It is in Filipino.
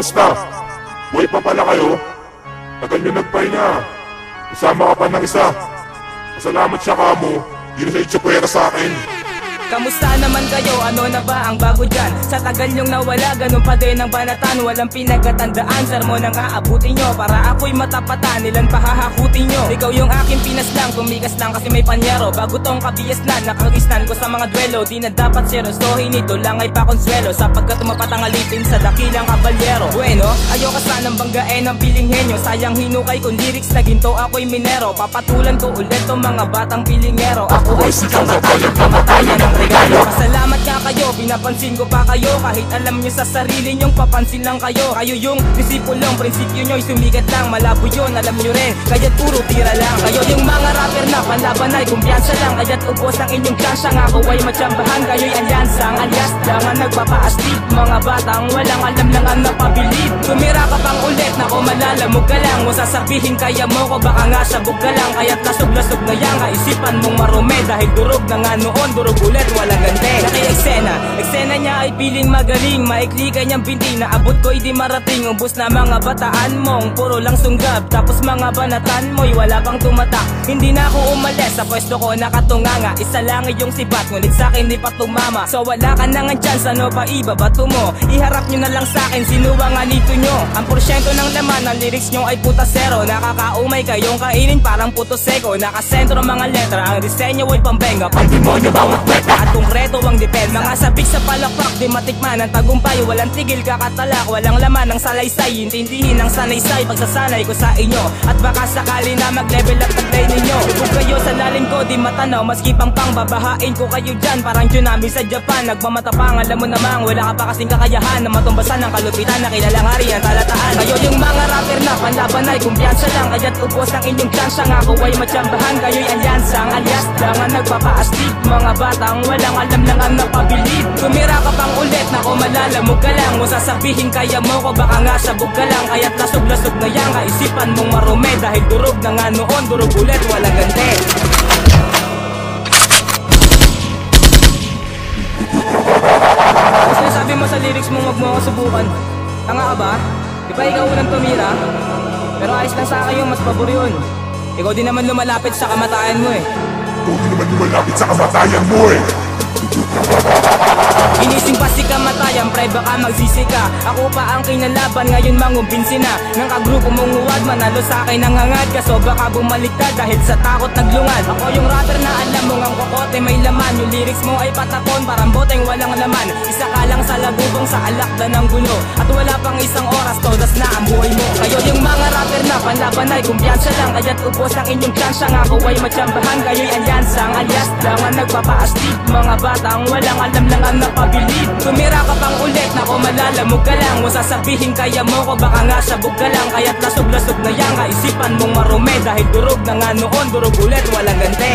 kamusta? Buhay pa pala kayo? Tagal nyo nagpahinga. Kasama ka pa ng isa. Pasalamat siya kamo. Di na siya itsapwera sa akin. Kamusta naman kayo? Ano na ba ang bago dyan? Sa tagal nyong nawala, ganun pa din ang banatan. Walang pinagatandaan, sermon ang aabutin nyo. Para ako'y matapatan, ilan pahahakutin nyo. Ikaw yung aking pinaslang, tumigas lang kasi may panyero. Bago tong kabiyasnan, nakagisnan ko sa mga duelo. Di na dapat seryosohin, ito lang ay pakonsuelo. Sapagkat tumapat ang alipin sa dakilang kabalyero. Bueno, ayoko sanang banggain ang pilinghenyo. Sayang hinukay kong lyrics na ginto, ako'y minero. Papatulan ko ulit tong mga batang pilingero. Ako ay sikang batayang kamatayan ng regalo. Pasalamat nga kayo, pinapansin ko pa kayo. Kahit alam nyo sa sarili nyong papansin lang kayo. Kayo yung disipulong, prinsipyo nyo'y sumikat lang. Malabo yun, alam nyo rin, kaya't puro tira lang. Kayo yung mga rapper na panlaban ay kumpiyansa lang. Kaya't ubos ang inyong tsansya, ako ay matsambahan. Kayo'y alyansa, ang alyas lang ang nagpapaastig. Mga batang walang alam lang ang napabilib. Tumira ka pang ulit, nako malalamog ka lang. Mo sasabihin kaya mo ko, baka nga sabog ka lang. Kaya't lasog-lasog na yan, kaisipan mong marume. Dahil durog na nga noon, durog ulit, walang gante. Naki-eksena, eksena niya ay piling magaling. Maikli kanyang binti, naabot ko'y di marating. Ubus na mga bataan mong puro lang sunggab. Tapos mga banatan mo'y wala pang tumatak. Hindi na ako umalis, sa pwesto ko nakatunganga. Isa lang iyong sibat, ngunit sa'kin di pa tumama. So wala ka na nga chance, ano pa ibabato mo? Iharap nyo na lang sa'kin, sino ang anito nyo? Ang porsyento ng laman ng lyrics nyo ay puta zero. Nakakaumay kayong kainin parang puto seko. Nakasentro mga letra, ang disenyo ay pambenga. Pang demonyo bawat kweta at konkreto ang depensa. Mga sabik sa palakpak, di matikman ang tagumpay. Walang tigil kakatalak, walang laman ng salaysay. Intindihin ang sanaysay, pagsasanay ko sa inyo. At baka sakali na mag-level up ang play ninyo. Lubog kayo sa lalim ko, di matanaw. Maski pang babahain ko kayo dyan. Parang tsunami sa Japan, nagmamatapang. Alam mo namang wala ka pa kasing kakayahan na matumbasan ng kalupitan na kilalang hari ang talataan. Kayo yung mga rapper na panlaban ay kumpiyansa lang. Kaya't ubos ang inyong tsansya, ako ay matsambahan. Kayo'y alyansa, ang alyas lang ang nagpapaastig. Mga batang walang alam lang ang napabilib. Tumira ka pang ulit, nako malalamog ka lang. Mo sasabihin kaya mo ko, baka nga sabog ka lang. Kaya't lasog-lasog na yan, kaisipan mong marume. Dahil durog na nga noon, durog ulit, walang gante. Kasi sabi mo sa lyrics mo, wag mo ako subukan. Tanga ka ba? Di ba ikaw unang tumira? Pero ayos lang sa akin yung mas pabor yun. Ikaw din naman lumalapit sa kamatayan mo eh. Ikaw din naman lumalapit sa kamatayan mo eh. Inising pa si kamatayan, pre baka magsisi ka. Ako pa ang kinalaban, ngayon mangumbinsi na. Nang kagrupo mong uwad, manalo sa akin ang hangad ka. So baka bumaliktad dahil sa takot naglungad. Ako yung rapper na alam mo ang kokote may laman. Yung lyrics mo ay patapon, parang boteng walang laman. Isa ka lang sa labubong sa alakda ng gulo. At wala pang isang oras, todas na ang buhay mo. Kayo yung mga rapper na panlaban ay kumpiyansa lang. Kaya't ubos ang inyong tsansya, ako ay matsambahan. Kayo'y alyansa, ang alyas lang ang nagpapaastig. Mga batang walang alam lang ang napabilib. Tumira ka pang ulit, nako malalamog ka lang. Mo sasabihin kaya mo ko, baka nga sabog ka lang. Kaya't lasog-lasog na yan, kaisipan mong marume. Dahil durog na nga noon, durog ulit, walang gante.